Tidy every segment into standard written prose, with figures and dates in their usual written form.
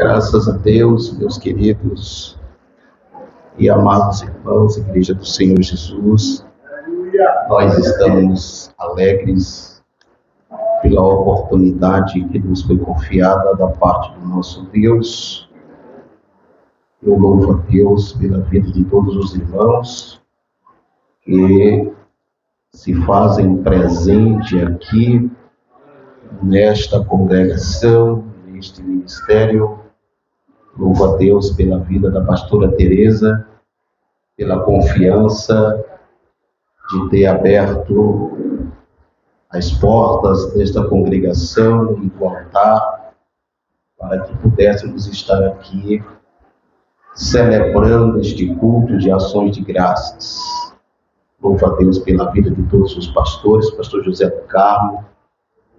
Graças a Deus, meus queridos e amados irmãos, Igreja do Senhor Jesus, nós estamos alegres pela oportunidade que nos foi confiada da parte do nosso Deus. Eu louvo a Deus pela vida de todos os irmãos que se fazem presente aqui nesta congregação, neste ministério. Louvo a Deus pela vida da pastora Teresa, pela confiança de ter aberto as portas desta congregação e do altar para que pudéssemos estar aqui celebrando este culto de ações de graças. Louvo a Deus pela vida de todos os pastores, pastor José do Carmo,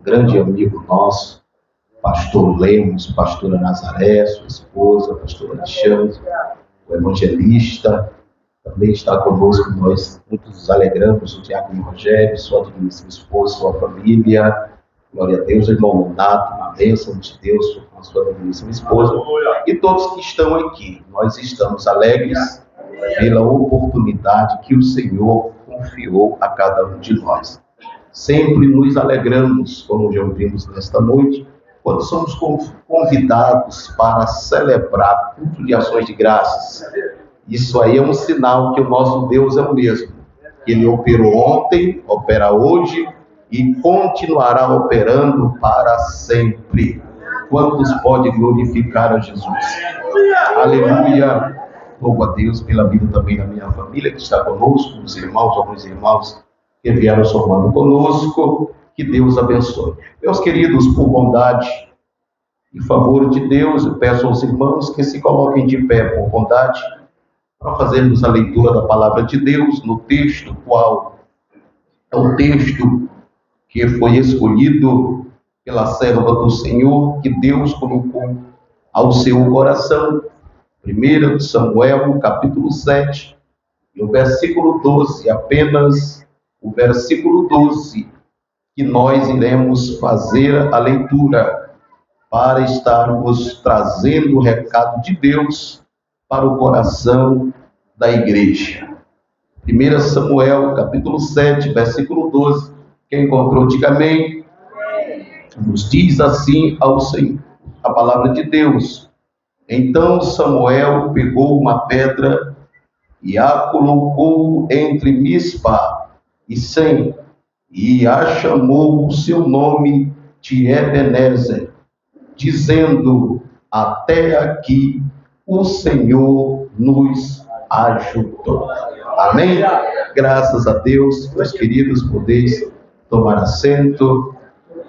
grande amigo nosso, pastor Lemos, pastora Nazaré, sua esposa, pastor Alexandre, o evangelista, também está conosco. Nós nos alegramos, o diácono Rogério, sua digníssima esposa, sua família, glória a Deus, o irmão Nonato, uma bênção de Deus com a sua digníssima esposa, e todos que estão aqui. Nós estamos alegres pela oportunidade que o Senhor confiou a cada um de nós. Sempre nos alegramos, como já ouvimos nesta noite, quando somos convidados para celebrar culto de ações de graças. Isso aí é um sinal que o nosso Deus é o mesmo. Ele operou ontem, opera hoje e continuará operando para sempre. Quantos podem glorificar a Jesus? Aleluia! Louvo a Deus pela vida também da minha família que está conosco, os irmãos, alguns irmãos que vieram somando conosco. Que Deus abençoe. Meus queridos, por bondade e favor de Deus, eu peço aos irmãos que se coloquem de pé por bondade para fazermos a leitura da palavra de Deus no texto qual é o texto que foi escolhido pela serva do Senhor, que Deus colocou ao seu coração. 1 Samuel, capítulo 7, e o versículo 12, apenas o versículo 12, que nós iremos fazer a leitura para estarmos trazendo o recado de Deus para o coração da igreja. 1 Samuel, capítulo 7, versículo 12. Quem encontrou, diga amém. Nos diz assim ao Senhor, a palavra de Deus. Então Samuel pegou uma pedra e a colocou entre Mispa e Sem, e a chamou o seu nome de Ebenezer, dizendo: até aqui o Senhor nos ajudou. Amém? Graças a Deus, meus queridos, podeis tomar assento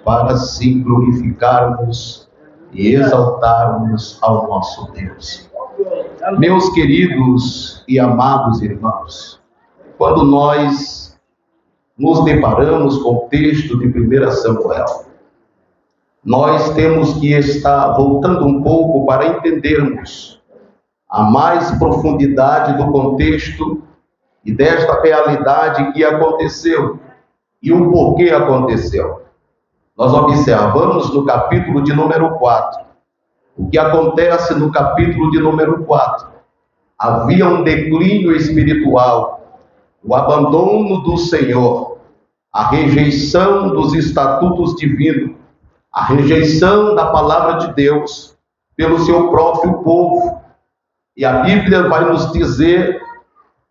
para assim glorificarmos e exaltarmos ao nosso Deus. Meus queridos e amados irmãos, quando nós nos deparamos com o texto de 1 Samuel, nós temos que estar voltando um pouco para entendermos a mais profundidade do contexto e desta realidade que aconteceu e o porquê aconteceu. Nós observamos no capítulo de número 4, o que acontece no capítulo de número 4. Havia um declínio espiritual, o abandono do Senhor, a rejeição dos estatutos divinos, a rejeição da palavra de Deus pelo seu próprio povo. E a Bíblia vai nos dizer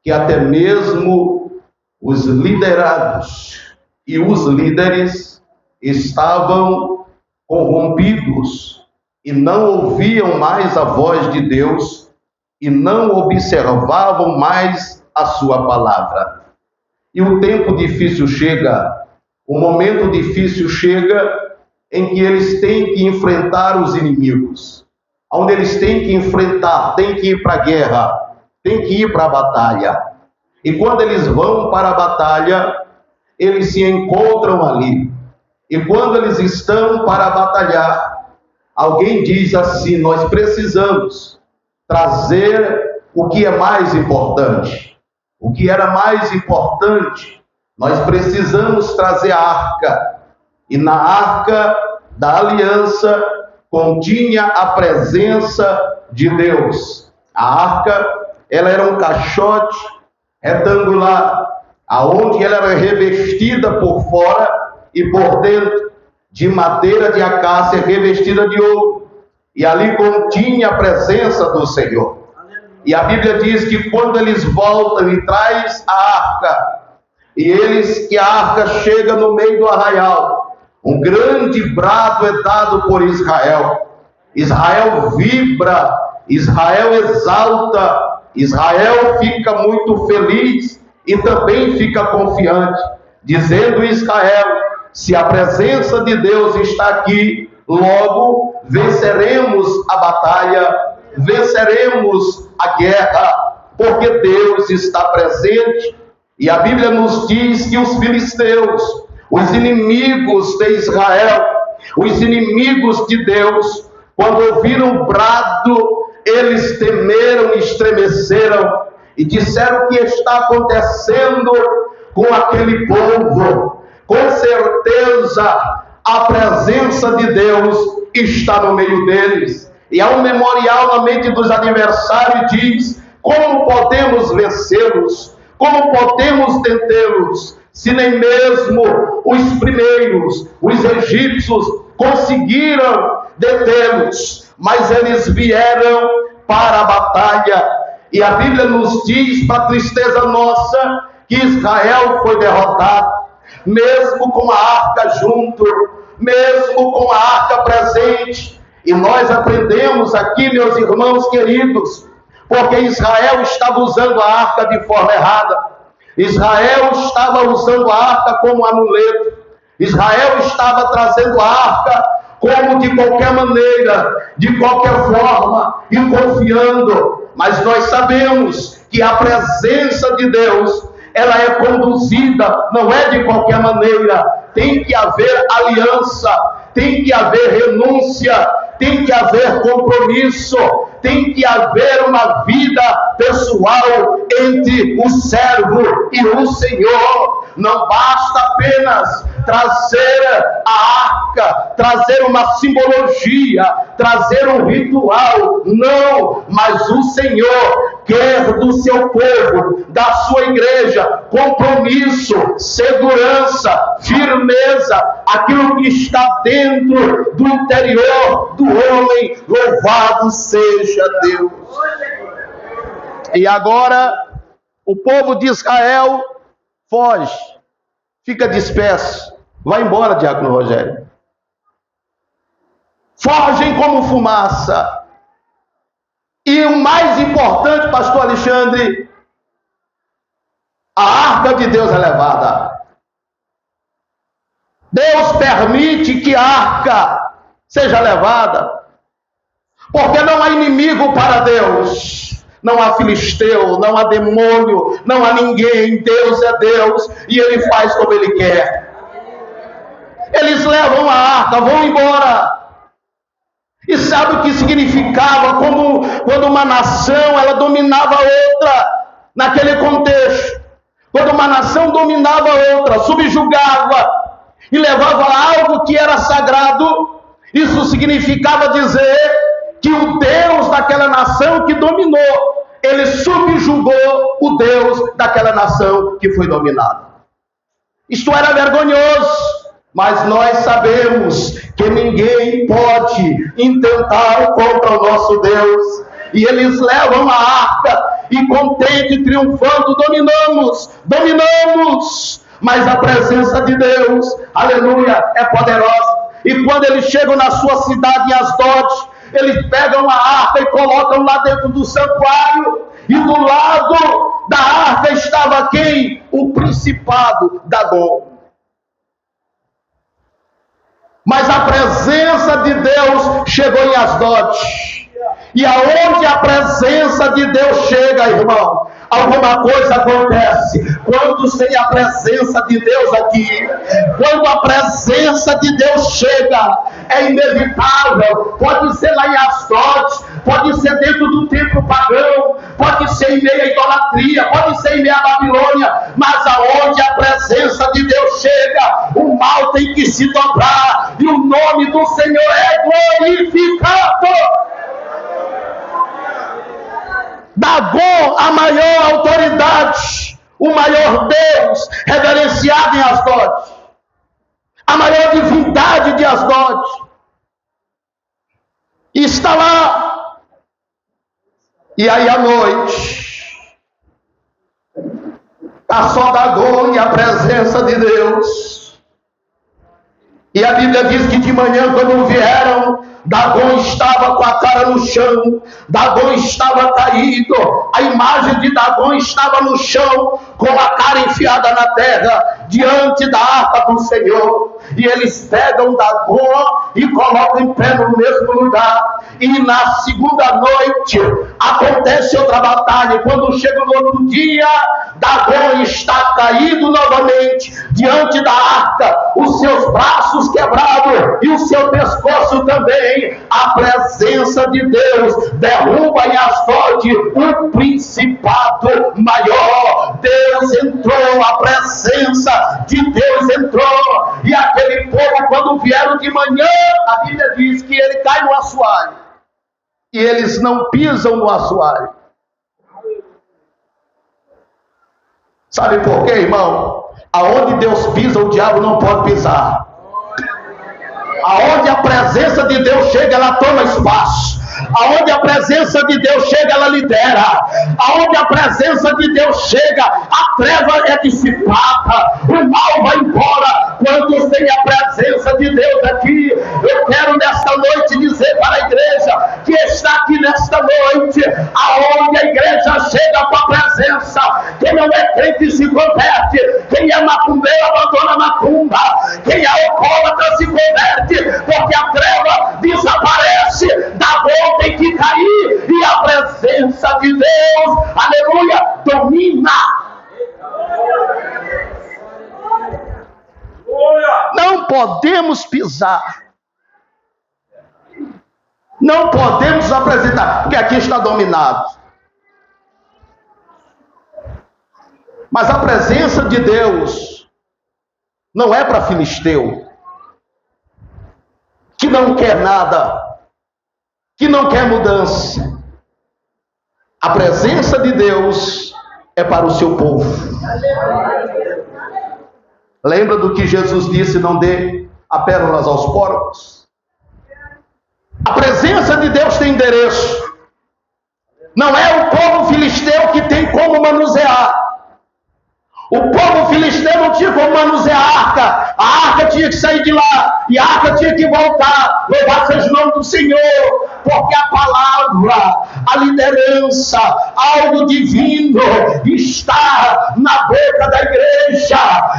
que até mesmo os liderados e os líderes estavam corrompidos e não ouviam mais a voz de Deus e não observavam mais a sua palavra. E o tempo difícil chega, o momento difícil chega em que eles têm que enfrentar os inimigos, onde eles têm que enfrentar, têm que ir para a guerra, têm que ir para a batalha. E quando eles vão para a batalha, eles se encontram ali. E quando eles estão para batalhar, alguém diz assim: nós precisamos trazer o que é mais importante. O que era mais importante, nós precisamos trazer a arca. E na arca da aliança continha a presença de Deus. A arca, ela era um caixote retangular, aonde ela era revestida por fora e por dentro de madeira de acácia revestida de ouro, e ali continha a presença do Senhor. E a Bíblia diz que quando eles voltam e traz a arca, que a arca chega no meio do arraial, um grande brado é dado por Israel. Israel vibra, Israel exalta, Israel fica muito feliz e também fica confiante, dizendo Israel: se a presença de Deus está aqui, logo venceremos a batalha, venceremos a guerra, porque Deus está presente. E a Bíblia nos diz que os filisteus, os inimigos de Israel, os inimigos de Deus, quando ouviram o brado, eles temeram e estremeceram e disseram: o que está acontecendo com aquele povo? Com certeza a presença de Deus está no meio deles. E há um memorial na mente dos adversários, diz: como podemos vencê-los? Como podemos detê-los, se nem mesmo os primeiros, os egípcios, conseguiram detê-los? Mas eles vieram para a batalha. E a Bíblia nos diz, para tristeza nossa, que Israel foi derrotado, mesmo com a arca junto, mesmo com a arca presente. E nós aprendemos aqui, meus irmãos queridos, porque Israel estava usando a arca de forma errada. Israel estava usando a arca como amuleto. Israel estava trazendo a arca como de qualquer maneira, de qualquer forma, e confiando. Mas nós sabemos que a presença de Deus, ela é conduzida, não é de qualquer maneira. Tem que haver aliança, tem que haver renúncia, tem que haver compromisso, tem que haver uma vida pessoal entre o servo e o Senhor. Não basta apenas trazer a arca, trazer uma simbologia, trazer um ritual. Não, mas o Senhor quer do seu povo, da sua igreja, compromisso, segurança, firmeza, aquilo que está dentro do interior do homem. Louvado seja Deus. E agora o povo de Israel foge, fica disperso, vai embora, diácono Rogério. Fogem como fumaça. E o mais importante, pastor Alexandre, a arca de Deus é levada. Deus permite que a arca seja levada, porque não há inimigo para Deus. Não há filisteu, não há demônio, não há ninguém. Deus é Deus e Ele faz como Ele quer. Eles levam a arca, vão embora. E sabe o que significava? Como quando uma nação ela dominava outra naquele contexto. Quando uma nação dominava outra, subjugava e levava algo que era sagrado, isso significava dizer que o Deus daquela nação que dominou, ele subjugou o Deus daquela nação que foi dominada. Isto era vergonhoso, mas nós sabemos que ninguém pode intentar contra o nosso Deus. E eles levam a arca e, contente, triunfando, dominamos. Mas a presença de Deus, aleluia, é poderosa. E quando eles chegam na sua cidade, em Asdod, eles pegam a arca e colocam lá dentro do santuário. E do lado da arca estava quem? O principado Dagom. Mas a presença de Deus chegou em Asdod. E aonde a presença de Deus chega, irmão, alguma coisa acontece. Quando tem a presença de Deus aqui, quando a presença de Deus chega, é inevitável. Pode ser lá em Asdod, pode ser dentro do templo pagão, pode ser em meio à idolatria, pode ser em meio à Babilônia, mas aonde a presença de Deus chega, o mal tem que se dobrar e o nome do Senhor é glorificado. Dagom, a maior autoridade, o maior Deus reverenciado em Asdod, a maior divindade de Asdod, está lá. E aí à noite, a só Dagom e a presença de Deus. E a Bíblia diz que de manhã, quando vieram, Dagom estava com a cara no chão, Dagom estava caído, a imagem de Dagom estava no chão, com a cara enfiada na terra, diante da arca do Senhor. E eles pegam Dagom e colocam em pé no mesmo lugar. E na segunda noite acontece outra batalha. Quando chega no outro dia, Dagom está caído novamente diante da arca, os seus braços quebrados e o seu pescoço também. A presença de Deus derruba em Asdod o principado maior. Deus entrou, a presença de Deus entrou, e aquele povo, quando vieram de manhã, a Bíblia diz que ele cai no assoalho, e eles não pisam no assoalho. Sabe por quê, irmão? Aonde Deus pisa, o diabo não pode pisar. Aonde a presença de Deus chega, ela toma espaço. Aonde a presença de Deus chega, ela lidera. Aonde a presença de Deus chega, a treva é dissipada, o mal vai embora. Quando tem a presença de Deus aqui, eu quero nesta noite dizer para a igreja que está aqui nesta noite, aonde a igreja chega com a presença. Quem não é crente se converte, quem é macumbeiro abandona a macumba, quem é alcoólatra se converte, porque a treva desaparece. Dagom tem que cair e a presença de Deus, aleluia, domina. Não podemos pisar, não podemos apresentar, porque aqui está dominado. Mas a presença de Deus não é para filisteu, que não quer nada, que não quer mudança. A presença de Deus é para o seu povo. Lembra do que Jesus disse: não dê a pérolas aos porcos? A presença de Deus tem endereço. Não é o povo filisteu que tem como manusear. O povo filisteu não tinha como manusear a arca. A arca tinha que sair de lá, e a arca tinha que voltar. Louvado seja o nome do Senhor, porque a palavra, a liderança, algo divino está na boca da igreja.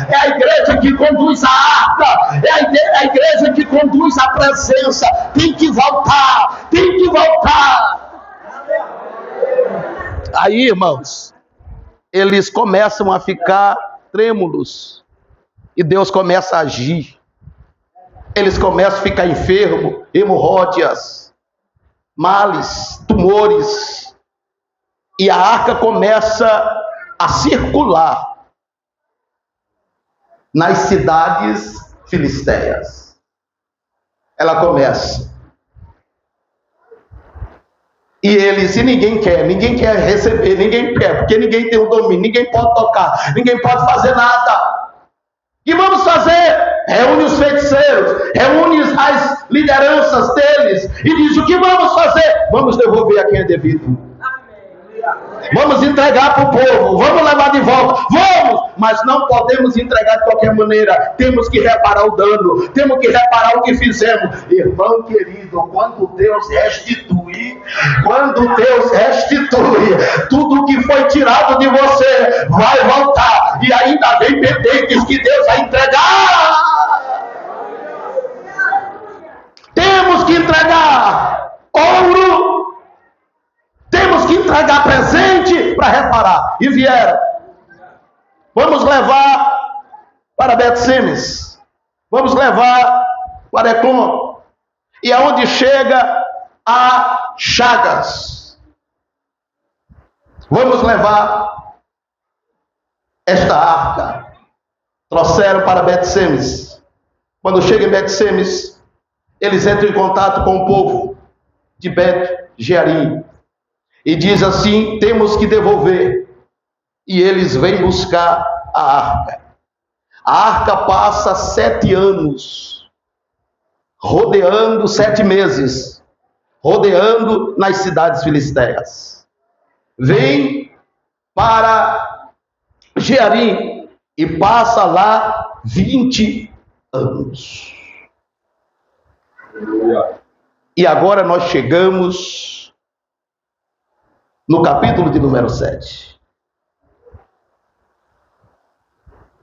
É a igreja que conduz a arca, é a igreja que conduz a presença. Tem que voltar, tem que voltar. Aí, irmãos, eles começam a ficar trêmulos, e Deus começa a agir. Eles começam a ficar enfermos, hemorróidas, males, tumores, e a arca começa a circular nas cidades filisteias. Ela começa. E eles, e ninguém quer receber, ninguém quer, porque ninguém tem o domínio, ninguém pode tocar, ninguém pode fazer nada. E vamos fazer? Reúne os feiticeiros, reúne as lideranças deles, e diz: o que vamos fazer? Vamos devolver a quem é devido. Vamos entregar para o povo, vamos levar de volta, vamos, mas não podemos entregar de qualquer maneira. Temos que reparar o dano, temos que reparar o que fizemos. Irmão querido, quando Deus restitui, tudo que foi tirado de você vai voltar, e ainda vem pendentes que Deus vai entregar. Temos que entregar ouro, temos que entregar presente para reparar. E vieram. Vamos levar para Bet-Semes. Vamos levar para Ecrom. E aonde chega a Chagas. Vamos levar esta arca. Trouxeram para Bet-Semes. Quando chega em Bet-Semes, eles entram em contato com o povo de Bet-Jearim e diz assim: temos que devolver. E eles vêm buscar a arca. A arca passa 7 anos, rodeando 7 meses, rodeando nas cidades filisteias. Vem para Jearim e passa lá 20 anos. E agora nós chegamos no capítulo de número 7.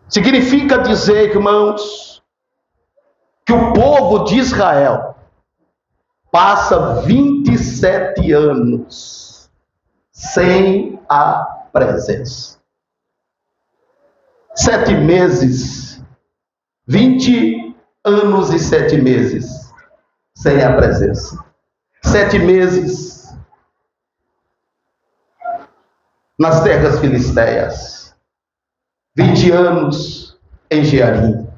Significa dizer, irmãos, que o povo de Israel passa 27 anos sem a presença. 7 meses, 20 anos e 7 meses sem a presença. 7 meses nas terras filisteias. 20 anos em Jearim.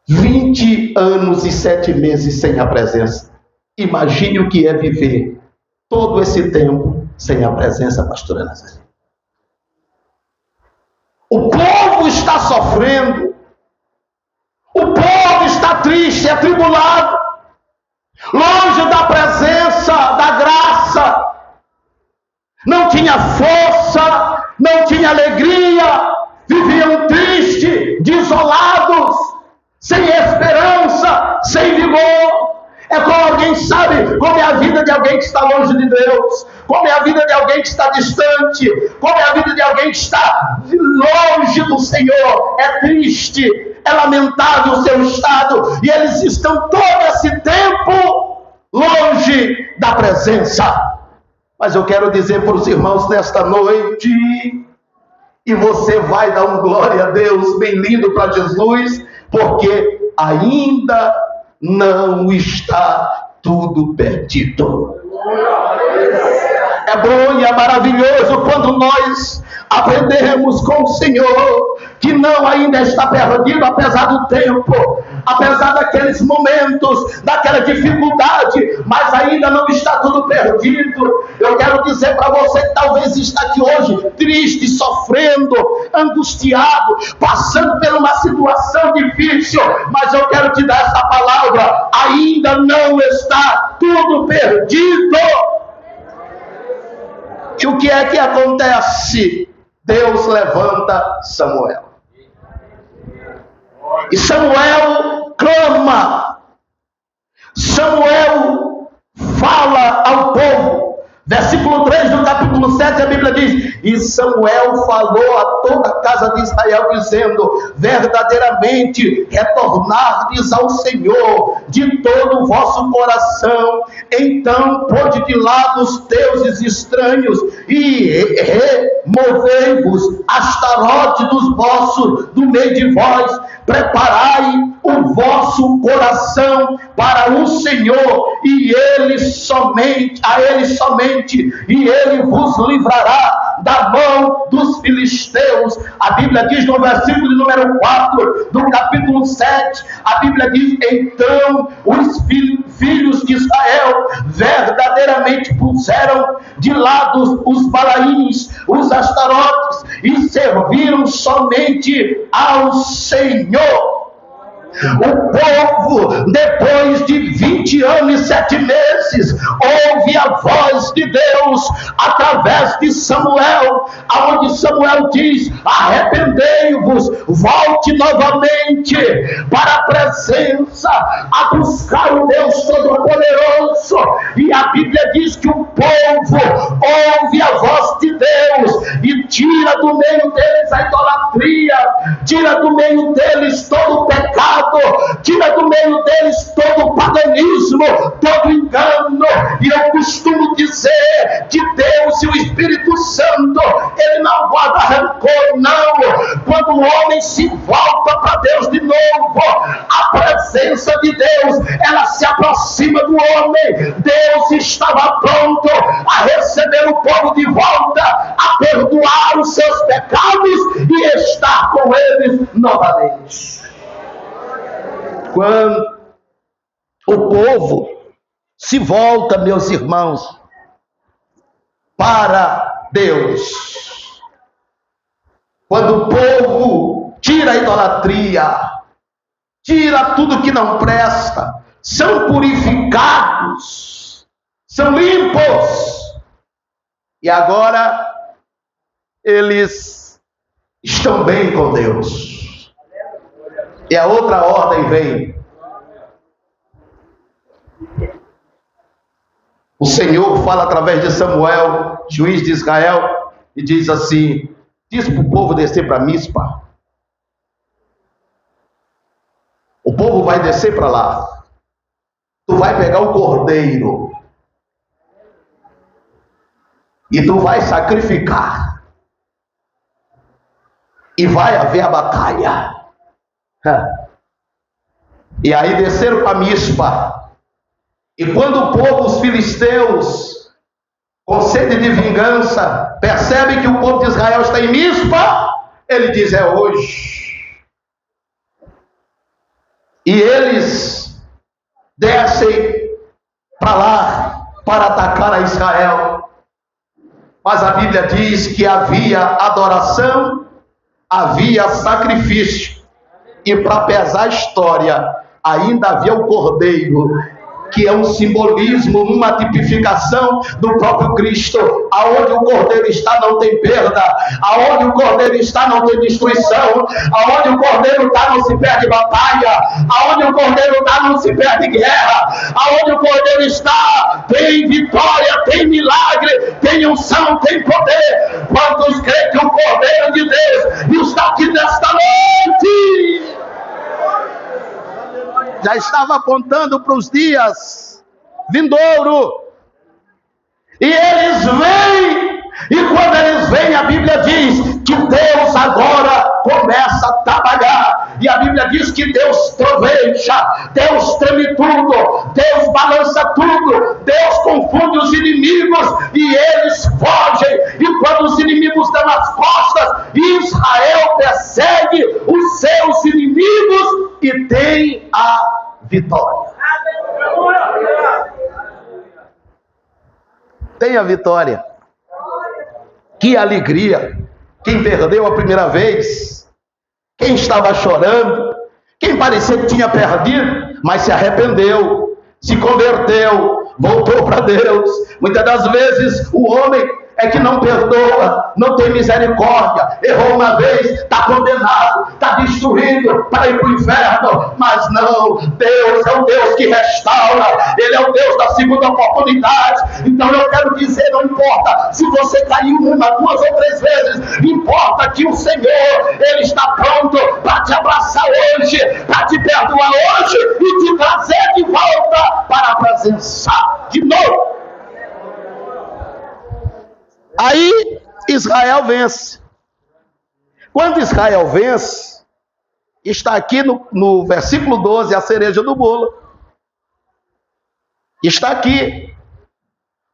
20 anos e 7 meses sem a presença. Imagine o que é viver todo esse tempo sem a presença, pastora Nazaré. O povo está sofrendo. O povo está triste, atribulado. Longe da presença, da graça. Não tinha força, não tinha alegria, viviam tristes, desolados, sem esperança, sem vigor. É como alguém sabe, como é a vida de alguém que está longe de Deus, como é a vida de alguém que está distante, como é a vida de alguém que está longe do Senhor. É triste, é lamentável o seu estado, e eles estão todo esse tempo longe da presença. Mas eu quero dizer para os irmãos nesta noite, e você vai dar um glória a Deus bem lindo para Jesus, porque ainda não está tudo perdido. É bom e é maravilhoso quando nós aprendemos com o Senhor que não ainda está perdido, apesar do tempo, apesar daqueles momentos, daquela dificuldade, mas ainda não está tudo perdido. Eu quero dizer para você que talvez está aqui hoje triste, sofrendo, angustiado, passando por uma situação difícil, mas eu quero te dar essa palavra: ainda não está tudo perdido. E o que é que acontece? Deus levanta Samuel. E Samuel clama. Samuel fala ao povo. Versículo 3 do capítulo 7, a Bíblia diz: e Samuel falou a toda a casa de Israel, dizendo: verdadeiramente retornardes ao Senhor de todo o vosso coração, então pôde de lado os deuses estranhos e removei-vos Astarote do meio de vós, preparai o vosso coração para o Senhor, e a ele somente, e ele vos livrará da mão dos filisteus. A Bíblia diz no versículo de número 4 do capítulo 7, a Bíblia diz: então os filhos de Israel verdadeiramente puseram de lado os Balaíns, os Astarotes, e serviram somente ao Senhor. O povo, depois de 20 anos e 7 meses, ouve a voz de Deus através de Samuel, aonde Samuel diz: arrependei-vos, volte novamente para a presença, a buscar o Deus Todo-Poderoso. E a Bíblia diz que o povo ouve a voz de Deus e tira do meio deles a idolatria, tira do meio deles todo o pecado, tira do meio deles todo o paganismo, todo o engano. E eu costumo dizer que Deus e o Espírito Santo, ele não guarda rancor, não. Quando o homem se volta para Deus de novo, a presença de Deus, ela se aproxima do homem. Deus estava pronto a receber o povo de volta, a perdoar os seus pecados e estar com eles novamente. o povo se volta, meus irmãos, para Deus. Quando o povo tira a idolatria, tira tudo que não presta, são purificados, são limpos, e agora eles estão bem com Deus. E a outra ordem vem. O Senhor fala através de Samuel, juiz de Israel, e diz assim: diz para o povo descer para Mispa. O povo vai descer para lá. Tu vai pegar o cordeiro e tu vai sacrificar, e vai haver a batalha. E aí desceram para Mispa. E quando o povo, os filisteus, com sede de vingança, percebe que o povo de Israel está em Mispa, ele diz: é hoje. E eles descem para lá para atacar a Israel. Mas a Bíblia diz que havia adoração, havia sacrifício, e para pesar a história, ainda havia o cordeiro, que é um simbolismo, uma tipificação do próprio Cristo. Aonde o cordeiro está não tem perda, aonde o cordeiro está não tem destruição, aonde o cordeiro está não se perde batalha, aonde o cordeiro está não se perde guerra, aonde o cordeiro está tem vitória, tem milagre, tem unção, tem poder. Quantos creem que o cordeiro de Deus está aqui nesta noite? Já estava apontando para os dias vindouro. E eles vêm, e quando eles vêm, a Bíblia diz que Deus agora começa a trabalhar. E a Bíblia diz que Deus troveja, Deus treme tudo, Deus balança tudo, Deus confunde os inimigos e eles fogem. E quando os inimigos dão as costas, Israel persegue os seus inimigos e tem a vitória. Tem a vitória. Que alegria! Quem perdeu a primeira vez, quem estava chorando, quem parecia que tinha perdido, mas se arrependeu, se converteu, voltou para Deus. Muitas das vezes o homem é que não perdoa, não tem misericórdia, errou uma vez, está condenado, está destruído para ir para o inferno. Mas não, Deus é o Deus que restaura, Ele é o Deus da segunda oportunidade. Então eu quero dizer, não importa se você caiu uma, duas ou três vezes, importa que o Senhor, Ele está pronto para te abraçar hoje, para te perdoar hoje e te trazer de volta para a presença de novo. Aí Israel vence. Quando Israel vence, está aqui no versículo 12, a cereja do bolo. Está aqui.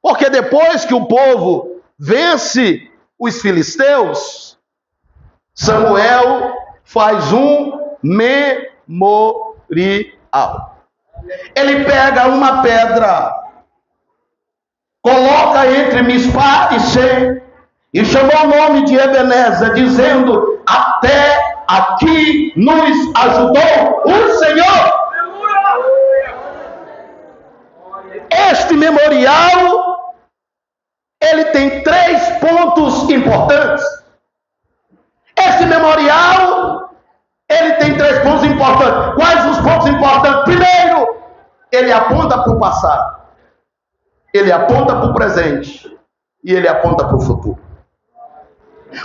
Porque depois que o povo vence os filisteus, Samuel faz um memorial. Ele pega uma pedra, coloca entre Mispa e Sem, e chamou o nome de Ebenezer, dizendo: até aqui nos ajudou o Senhor. Este memorial, ele tem 3 pontos importantes. Este memorial, ele tem 3 pontos importantes. Quais os pontos importantes? Primeiro, ele aponta para o passado, ele aponta para o presente e ele aponta para o futuro.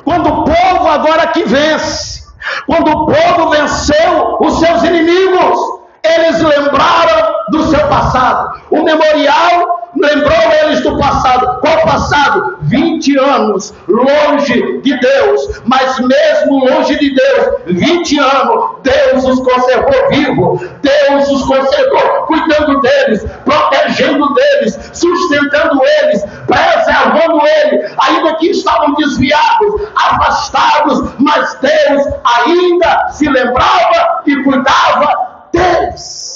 Quando o povo agora que vence, quando o povo venceu os seus inimigos, eles lembraram do seu passado. O memorial lembrou eles do passado. Qual passado? 20 anos longe de Deus. Mas mesmo longe de Deus, 20 anos, Deus os conservou vivos. Deus os conservou cuidando deles, protegendo deles, sustentando eles, preservando eles, ainda que estavam desviados, afastados, mas Deus ainda se lembrava e cuidava deles.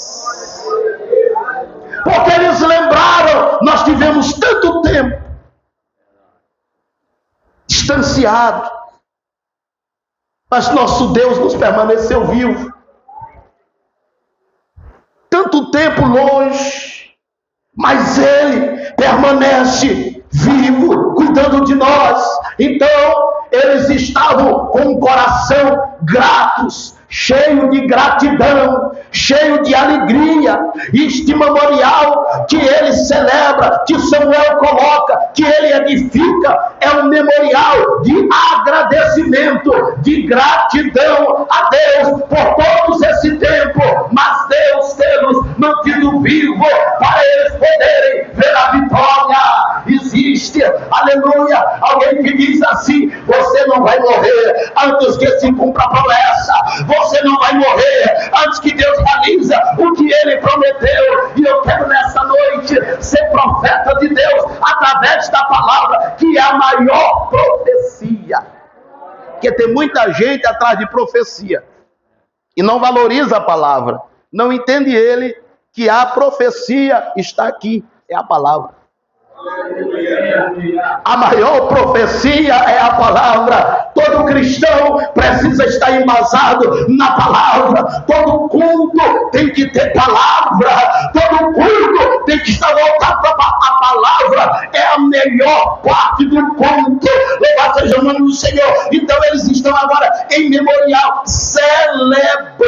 porque eles lembraram, nós tivemos tanto tempo distanciado, mas nosso Deus nos permaneceu vivo. Tanto tempo longe, mas Ele permanece vivo, cuidando de nós. Então, eles estavam com o coração gratos, cheio de gratidão, cheio de alegria. Este memorial que ele celebra, que Samuel coloca, que ele edifica, é um memorial de agradecimento, de gratidão a Deus por todo esse tempo, mas Deus tê-los mantido vivo para eles poderem ver a vitória. Existe, aleluia, alguém que diz assim: você não vai morrer antes que se cumpra a promessa, você não vai morrer antes que Deus realiza o que Ele prometeu. E eu quero nessa noite ser profeta de Deus através da palavra, que é a maior profecia. Porque tem muita gente atrás de profecia e não valoriza a palavra, não entende ele que a profecia está aqui, é a palavra. A maior profecia é a palavra. Todo cristão precisa estar embasado na palavra. Todo culto tem que ter palavra. Todo culto tem que estar voltado para a palavra. É a melhor parte do culto. Louvado seja o nome do Senhor. Então eles estão agora em memorial, celebrando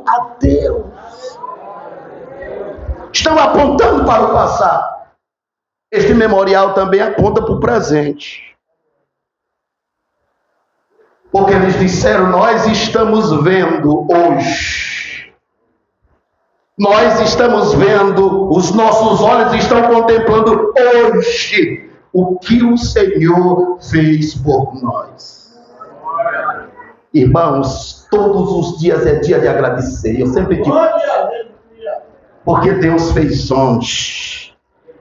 a Deus. Estão apontando para o passado. Este memorial também aponta para o presente. Porque eles disseram: nós estamos vendo hoje. Nós estamos vendo, os nossos olhos estão contemplando hoje o que o Senhor fez por nós. Irmãos, todos os dias é dia de agradecer. Eu sempre digo, porque Deus fez ontem.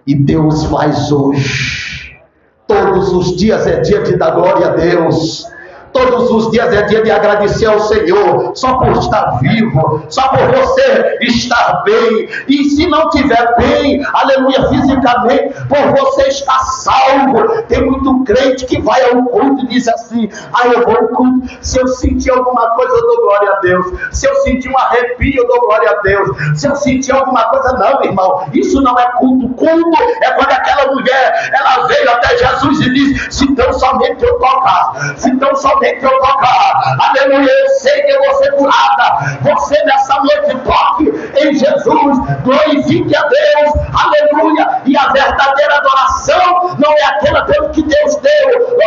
E Deus faz hoje. Todos os dias é dia de dar glória a Deus. Todos os dias é dia de agradecer ao Senhor, só por estar vivo, só por você estar bem. E se não estiver bem, aleluia, fisicamente, por você estar salvo. Tem muito crente que vai ao culto e diz assim: eu vou ao culto, se eu sentir alguma coisa eu dou glória a Deus, se eu sentir um arrepio eu dou glória a Deus, se eu sentir alguma coisa. Não, irmão, isso não é culto. Culto é quando aquela mulher, ela veio até Jesus e disse: se tão somente eu tocar, se tão somente eu tocar, aleluia, eu sei que eu vou ser curada. Você nessa noite toque em Jesus, glorifique a Deus, aleluia. E a verdadeira adoração não é aquela pelo que Deus deu,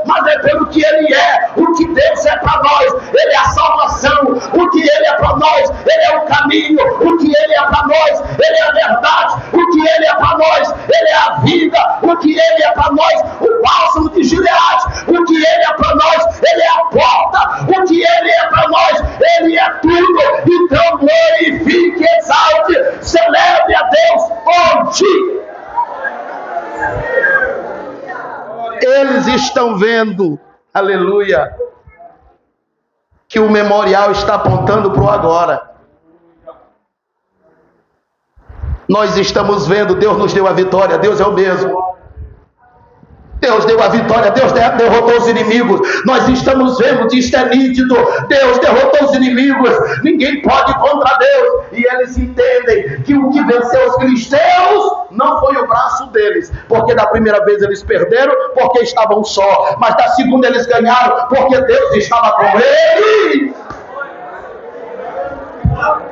mas é pelo que Ele é. O que Deus é para nós, Ele é a salvação. O que Ele é para nós, Ele é o caminho. O que Ele é para nós, Ele é a verdade. O que Ele é para nós, Ele é a vida. O que Ele é para nós, o bálsamo de Gileade. O que Ele é para nós, Ele é a porta. O que Ele é para nós, Ele é tudo. Então glorifique, exalte, celebre a Deus hoje. Eles estão vendo, aleluia, que o memorial está apontando para o agora. Nós estamos vendo, Deus nos deu a vitória, Deus é o mesmo. Deus deu a vitória, Deus derrotou os inimigos. Nós estamos vendo, isto é nítido. Deus derrotou os inimigos. Ninguém pode contra Deus. E eles entendem que o que venceu os cristãos não foi o braço deles, porque da primeira vez eles perderam porque estavam só, mas da segunda eles ganharam porque Deus estava com eles.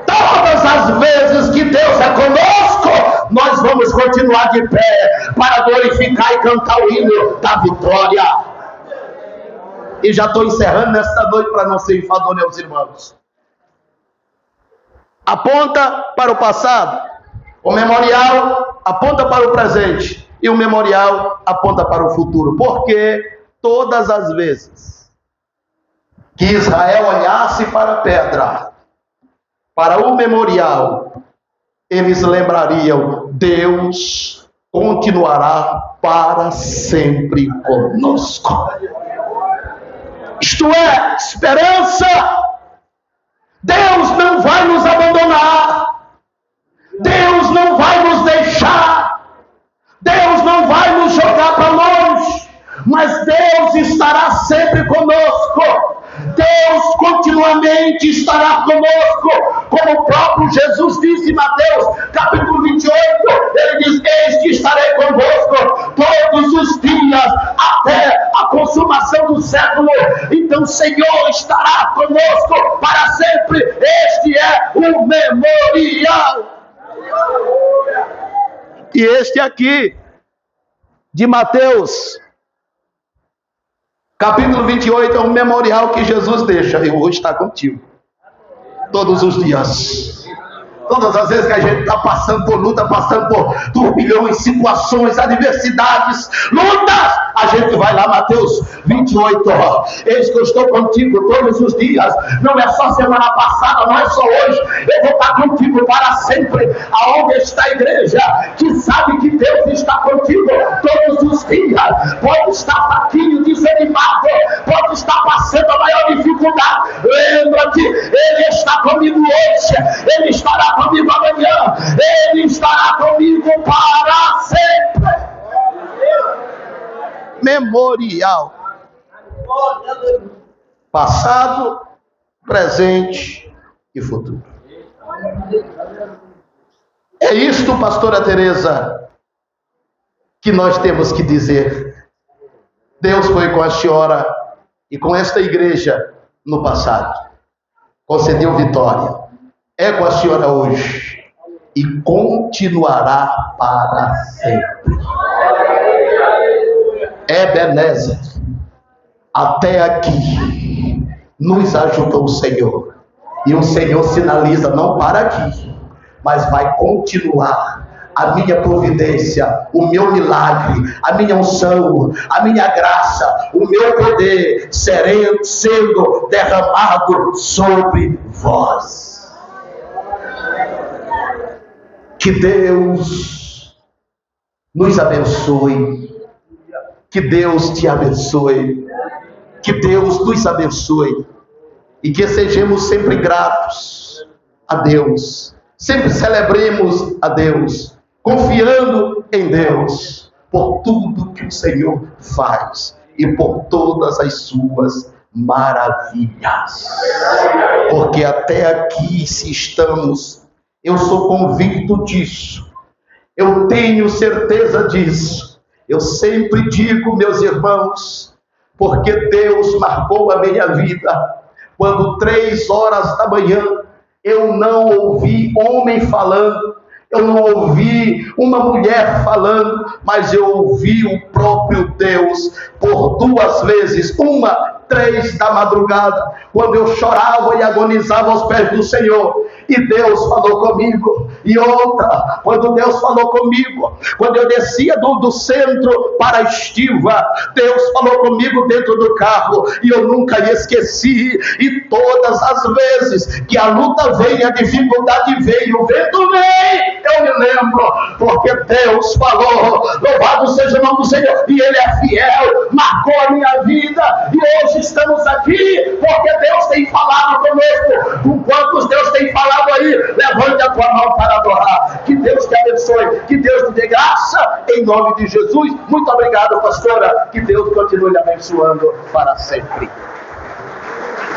Todas as vezes que Deus é conosco, nós vamos continuar de pé para glorificar e cantar o hino da vitória. E já estou encerrando nesta noite para não ser enfadonho aos irmãos. Aponta para o passado, o memorial aponta para o presente e o memorial aponta para o futuro. Porque todas as vezes que Israel olhasse para a pedra, para o memorial, eles lembrariam: Deus continuará para sempre conosco. Isto é, esperança. Deus não vai nos abandonar. Deus não vai Deus estará sempre conosco. Deus continuamente estará conosco, como o próprio Jesus disse em Mateus capítulo 28, ele diz: eis que estarei convosco todos os dias, até a consumação do século. Então o Senhor estará conosco para sempre. Este é o memorial. E este aqui, de Mateus capítulo 28, é um memorial que Jesus deixa: eu vou estar contigo todos os dias. Todas as vezes que a gente está passando por luta, passando por turbilhões, situações, adversidades, lutas, a gente vai lá, Mateus 28, eis que eu estou contigo todos os dias. Não é só semana passada, não é só hoje. Eu vou estar contigo para sempre. Aonde está a igreja que sabe que Deus está contigo todos os dias? Pode estar fraquinho, desanimado, pode estar passando a maior dificuldade. Lembra-te, Ele está comigo hoje, Ele estará comigo amanhã, Ele estará comigo para sempre. Memorial. Passado, presente e futuro. É isto, pastora Teresa, que nós temos que dizer. Deus foi com a senhora e com esta igreja no passado, concedeu vitória. É com a senhora hoje e continuará para sempre. Ebenezer, até aqui nos ajudou o Senhor, e o Senhor sinaliza: não para aqui, mas vai continuar. A minha providência, o meu milagre, a minha unção, a minha graça, o meu poder sendo derramado sobre vós. Que Deus nos abençoe. Que Deus te abençoe. Que Deus nos abençoe. E que sejamos sempre gratos a Deus. Sempre celebremos a Deus, confiando em Deus por tudo que o Senhor faz e por todas as suas maravilhas. Porque até aqui, se estamos, eu sou convicto disso, eu tenho certeza disso. Eu sempre digo, meus irmãos, porque Deus marcou a minha vida, quando 3 horas da manhã eu não ouvi homem falando, eu não ouvi uma mulher falando, mas eu ouvi o próprio Deus por 2 vezes. Uma, 3 da madrugada, quando eu chorava e agonizava aos pés do Senhor, e Deus falou comigo. E outra, quando Deus falou comigo, quando eu descia do centro para a Estiva, Deus falou comigo dentro do carro, e eu nunca esqueci. E todas as vezes que a luta veio, a dificuldade veio, o vento veio, eu me lembro, porque Deus falou. Louvado seja o nome do Senhor, e Ele é fiel, marcou a minha vida, e hoje estamos aqui, porque Deus tem falado conosco. Com quantos Deus tem falado aí? Levante a tua mão para adorar. Que Deus te abençoe, que Deus te dê graça, em nome de Jesus. Muito obrigado, pastora, que Deus continue lhe abençoando para sempre.